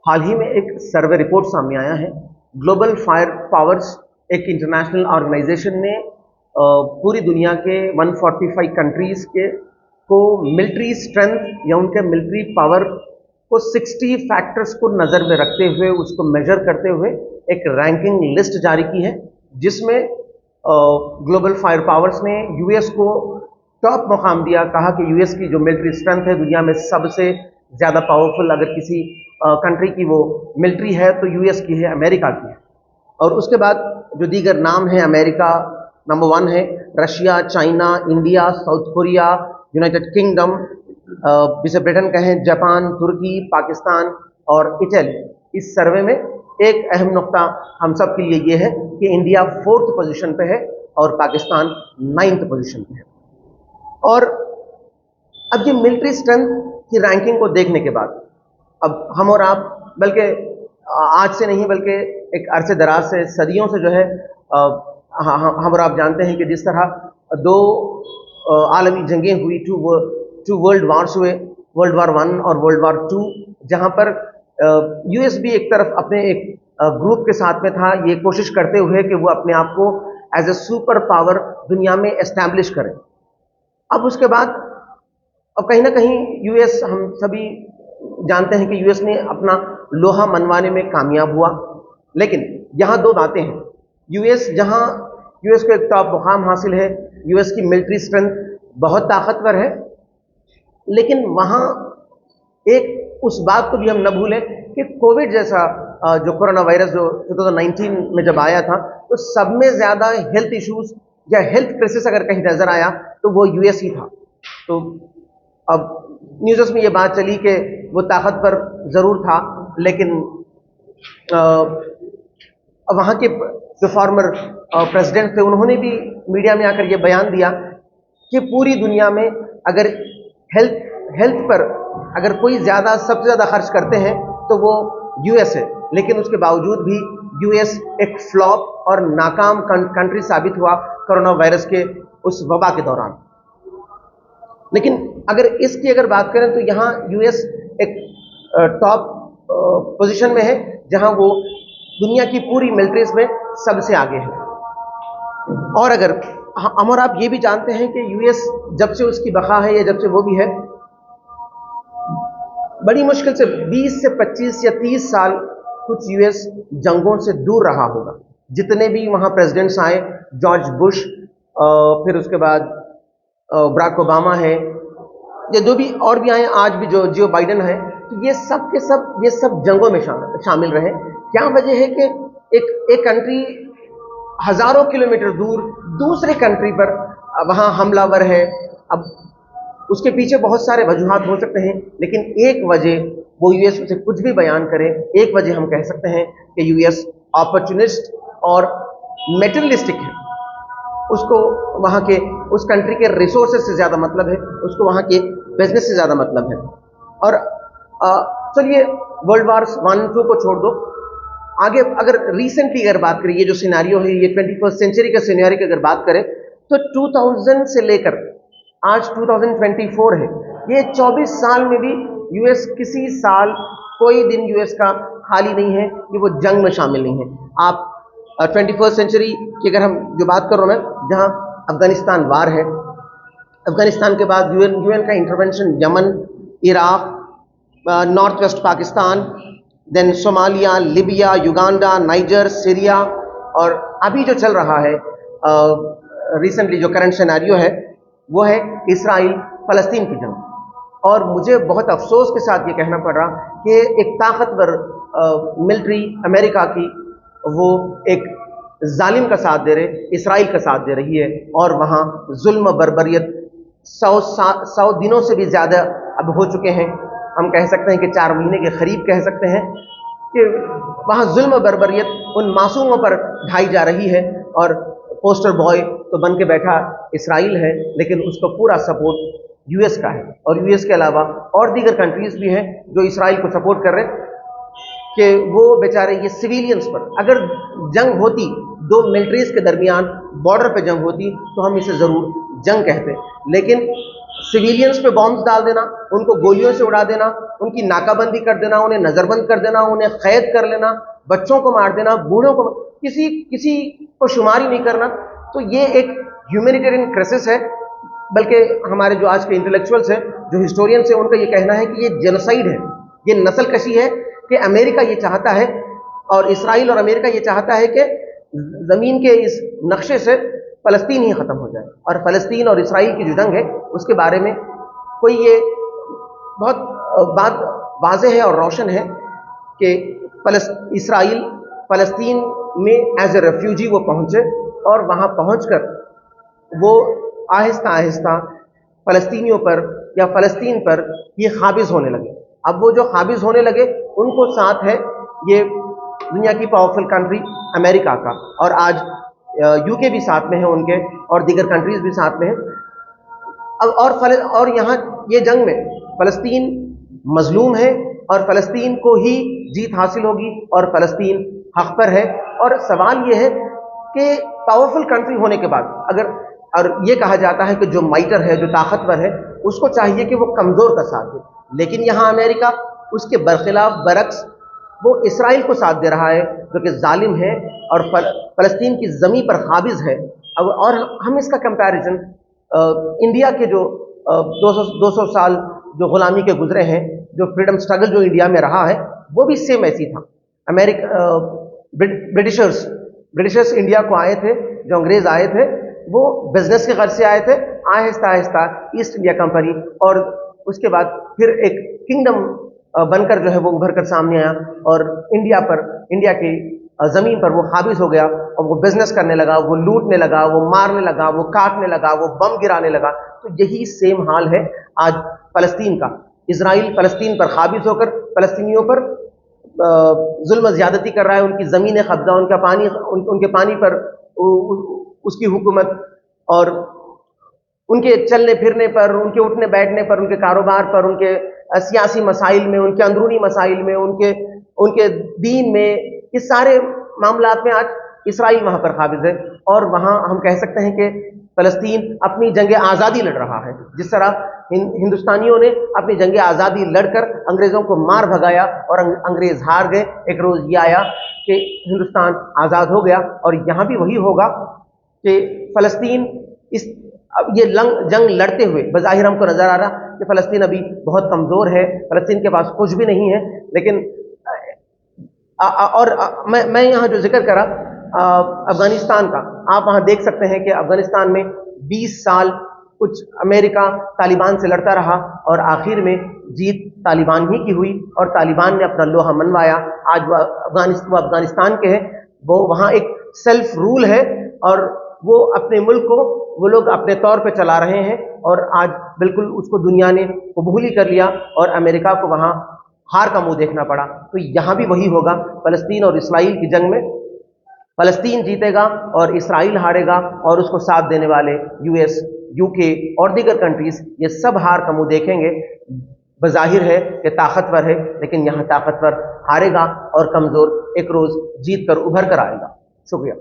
हाल ही में एक survey report सामने आया है। ग्लोबल फायर पावर्स एक इंटरनेशनल ऑर्गेनाइजेशन ने पूरी दुनिया के 145 कंट्रीज के को मिलिट्री स्ट्रेंथ या उनके मिलिट्री पावर को 60 फैक्टर्स को नज़र में रखते हुए उसको मेजर करते हुए एक रैंकिंग लिस्ट जारी की है, जिसमें ग्लोबल फायर पावर्स ने यूएस को टॉप मुकाम दिया। कहा कि यूएस की जो मिलिट्री स्ट्रेंथ है दुनिया में सबसे ज़्यादा पावरफुल अगर किसी कंट्री की वो मिलिट्री है तो यूएस की है, अमेरिका की है। और उसके बाद जो दीगर नाम है, अमेरिका नंबर 1 है, Russia, China, India, south Korea, United kingdom, जिसे ब्रिटेन कहें, जापान, तुर्की, पाकिस्तान और इटली। इस सर्वे में एक अहम नुक्ता हम सब के लिए ये है कि इंडिया 4th पोजीशन पे है और पाकिस्तान 9th पोजीशन पे है। और अब ये मिलिट्री स्ट्रेंथ की रैंकिंग को देखने के बाद अब हम और आप, बल्कि आज से नहीं बल्कि एक अरसे दराज से, सदियों से जो है हम और आप जानते हैं कि जिस तरह दो आलमी जंगें हुई, टू वर्ल्ड वार्स हुए, वर्ल्ड वार 1 और वर्ल्ड वार 2, जहां पर यूएस भी एक तरफ अपने एक ग्रुप के साथ में था, ये कोशिश करते हुए कि वो अपने आप को एज ए सुपर पावर दुनिया में एस्टैब्लिश करें। अब उसके बाद अब कहीं ना कहीं यूएस, हम सभी जानते हैं कि यूएस ने अपना लोहा मनवाने में कामयाब हुआ। लेकिन यहाँ दो बातें हैं। यूएस को एक टॉप मुकाम हासिल है, यूएस की मिलिट्री स्ट्रेंथ बहुत ताकतवर है, लेकिन वहाँ एक उस बात को भी हम न भूलें कि कोविड जैसा जो कोरोना वायरस जो 2019 में जब आया था, तो सब में ज़्यादा हेल्थ इश्यूज या हेल्थ क्राइसिस अगर कहीं नज़र आया तो वो यूएस ही था। तो अब न्यूज़ में ये बात चली कि वो ताकतवर ज़रूर था, लेकिन वहाँ के जो फॉर्मर प्रेसिडेंट थे उन्होंने भी मीडिया में आकर ये बयान दिया कि पूरी दुनिया में अगर हेल्थ पर अगर कोई सबसे ज़्यादा खर्च करते हैं तो वो यूएस है, लेकिन उसके बावजूद भी यूएस एक फ्लॉप और नाकाम कंट्री साबित हुआ कोरोना वायरस के उस वबा के दौरान। लेकिन अगर बात करें तो यहाँ यूएस एक टॉप पोजीशन में है, जहाँ वो दुनिया की पूरी मिलिट्रीज में सबसे आगे है। और अगर हम और आप ये भी जानते हैं कि यूएस जब से उसकी बका है या जब से वो भी है, बड़ी मुश्किल से 20 से 25 या 30 साल कुछ यूएस जंगों से दूर रहा होगा। जितने भी वहाँ प्रेसिडेंट्स आए, जॉर्ज बुश, फिर उसके बाद बराक ओबामा है, या जो भी और भी आए, आज भी जो बाइडेन है, तो ये सब के सब जंगों में शामिल रहे। क्या वजह है कि एक कंट्री हजारों किलोमीटर दूर दूसरे कंट्री पर वहाँ हमलावर है। अब उसके पीछे बहुत सारे वजूहात हो सकते हैं, लेकिन एक वजह वो यूएस से कुछ भी बयान करे, एक वजह हम कह सकते हैं कि यूएस अपॉर्चुनिस्ट और मेटेरियलिस्टिक है। उसको वहाँ के उस कंट्री के रिसोर्सेज से ज़्यादा मतलब है, उसको वहाँ के बिजनेस से ज़्यादा मतलब है। और चलिए वर्ल्ड वार 1-2 को छोड़ दो, आगे अगर रिसेंटली अगर बात करें, ये जो सिनेरियो है, ये 21st सेंचुरी का सिनेरियो की अगर बात करें तो 2000 से लेकर आज 2024 है, ये 24 साल में भी यूएस किसी साल कोई दिन यूएस का खाली नहीं है कि वो जंग में शामिल नहीं है। आप 21st सेंचुरी की अगर हम जो बात कर रहा हूँ मैं, जहाँ अफगानिस्तान वार है, अफगानिस्तान के बाद यूएन का intervention Yemen, Iraq, north west Pakistan, then Somalia, Libya, Uganda, Niger, Syria, और अभी जो चल रहा है रिसेंटली जो करंट सिनेरियो है वो है इसराइल फ़लस्तीन की जंग। और मुझे बहुत अफसोस के साथ ये कहना पड़ रहा कि एक ताकतवर मिलिट्री अमेरिका की, वो एक जालिम का साथ दे रहे, इसराइल का साथ दे रही है, और वहाँ जुल्म बर्बरियत 100 दिनों से भी ज़्यादा अब हो चुके हैं। हम कह सकते हैं कि 4 महीने के करीब कह सकते हैं कि वहाँ जुल्म बर्बरियत उन मासूमों पर ढाई जा रही है, और पोस्टर बॉय तो बन के बैठा इसराइल है, लेकिन उसको पूरा सपोर्ट यूएस का है। और यूएस के अलावा और दीगर कंट्रीज भी हैं जो इसराइल को सपोर्ट कर रहे हैं कि वो बेचारे ये सिविलियंस पर, अगर जंग होती, 2 मिलिट्रीज के दरमियान बॉर्डर पे जंग होती, तो हम इसे ज़रूर जंग कहते, लेकिन सिविलियंस पे बॉम्ब्स डाल देना, उनको गोलियों से उड़ा देना, उनकी नाकाबंदी कर देना, उन्हें नजरबंद कर देना, उन्हें कैद कर लेना, बच्चों को मार देना, बूढ़ों को, किसी किसी को शुमार ही नहीं करना, तो ये एक ह्यूमैनिटेरियन क्राइसिस है। बल्कि हमारे जो आज के इंटेलेक्चुअल्स हैं, जो हिस्टोरियंस हैं, उनका ये कहना है कि ये जेनोसाइड है, ये नस्लकशी है, कि अमेरिका ये चाहता है और इसराइल और अमेरिका ये चाहता है कि जमीन के इस नक्शे से फ़लस्तीन ही ख़त्म हो जाए, और फ़लस्तीन और इसराइल की जो जंग है उसके बारे में कोई ये बहुत बात वाज़ेह है और रोशन है कि इसराइल फ़लस्तीन में एज ए रेफ्यूजी वो पहुँचे, और वहाँ पहुँचकर वो आहिस्ता आहिस्ता फ़लस्तीनियों पर या फ़लस्तीन पर ये काबिज़ होने लगे। अब वो जो काबिज़ होने लगे, उनको साथ है ये दुनिया की पावरफुल कंट्री अमेरिका का, और आज यूके भी साथ में है उनके, और दीगर कंट्रीज़ भी साथ में हैं। अब और यहाँ ये जंग में फ़लस्तीन मजलूम है, और फ़लस्तीन को ही जीत हासिल होगी, और फ़लस्तीन हक़ पर है। और सवाल ये है कि पावरफुल कंट्री होने के बाद अगर, और ये कहा जाता है कि जो माइटर है, जो ताकतवर है, उसको चाहिए कि वो कमज़ोर का साथ दे, लेकिन यहाँ अमेरिका उसके बरखिलाफ बरक्स वो इसराइल को साथ दे रहा है, जो कि जालिम है और फ़लस्तीन की ज़मीं पर काबिज़ है। अब और हम इसका कंपैरिजन इंडिया के जो 200 साल जो ग़ुलामी के गुजरे हैं, जो फ्रीडम स्ट्रगल जो इंडिया में रहा है, वो भी सेम ऐसी था। ब्रिटिशर्स इंडिया को आए थे, जो अंग्रेज़ आए थे, वो बिजनेस के गर्ज से आए थे, Aahista Aahista east India company, और उसके बाद फिर एक किंगडम बनकर जो है वो उभर कर सामने आया, और इंडिया की ज़मीन पर वो काबिज़ हो गया, और वो बिजनेस करने लगा, वो लूटने लगा, वो मारने लगा, वो काटने लगा, वो बम गिराने लगा। तो यही सेम हाल है आज फ़लस्तीन का। इजराइल फ़लस्तीन पर काबिज़ होकर फ़लस्तीनियों पर जुल्म ज़्यादती कर रहा है, उनकी ज़मीनें कब्जा, उनके पानी पर उसकी हुकूमत, और उनके चलने फिरने पर, उनके उठने बैठने पर, उनके कारोबार पर, उनके सियासी मसाइल में, उनके अंदरूनी मसाइल में, उनके दीन में, इस सारे मामलात में आज इसराइल वहाँ पर काबिज़ है। और वहाँ हम कह सकते हैं कि फ़लस्तीन अपनी जंग आज़ादी लड़ रहा है, जिस तरह हिंदुस्तानियों ने अपनी जंग आज़ादी लड़कर अंग्रेज़ों को मार भगाया और अंग्रेज़ हार गए। एक रोज़ ये आया कि हिंदुस्तान आज़ाद हो गया, और यहाँ भी वही होगा कि फ़लस्तीन अब ये जंग लड़ते हुए बज़ाहिर हमको नज़र आ रहा कि फ़लस्तीन अभी बहुत कमज़ोर है, फ़लस्तीन के पास कुछ भी नहीं है। लेकिन मैं यहाँ जो जिक्र करा अफ़गानिस्तान का, आप वहाँ देख सकते हैं कि अफ़गानिस्तान में 20 साल कुछ अमेरिका तालिबान से लड़ता रहा, और आखिर में जीत तालिबान ही की हुई, और तालिबान ने अपना लोहा मनवाया। आज वो अफ़गानिस्तान के हैं, वो वहाँ एक सेल्फ रूल है, और वो अपने मुल्क को वो लोग अपने तौर पे चला रहे हैं, और आज बिल्कुल उसको दुनिया ने कबूल ही कर लिया, और अमेरिका को वहाँ हार का मुंह देखना पड़ा। तो यहाँ भी वही होगा, फ़लस्तीन और इसराइल की जंग में फ़लस्तीन जीतेगा और इसराइल हारेगा, और उसको साथ देने वाले यूएस, यूके और दीगर कंट्रीज़ ये सब हार का मुंह देखेंगे। बज़ाहिर है कि ताकतवर है, लेकिन यहाँ ताकतवर हारेगा और कमज़ोर एक रोज़ जीत कर उभर कर आएगा। शुक्रिया।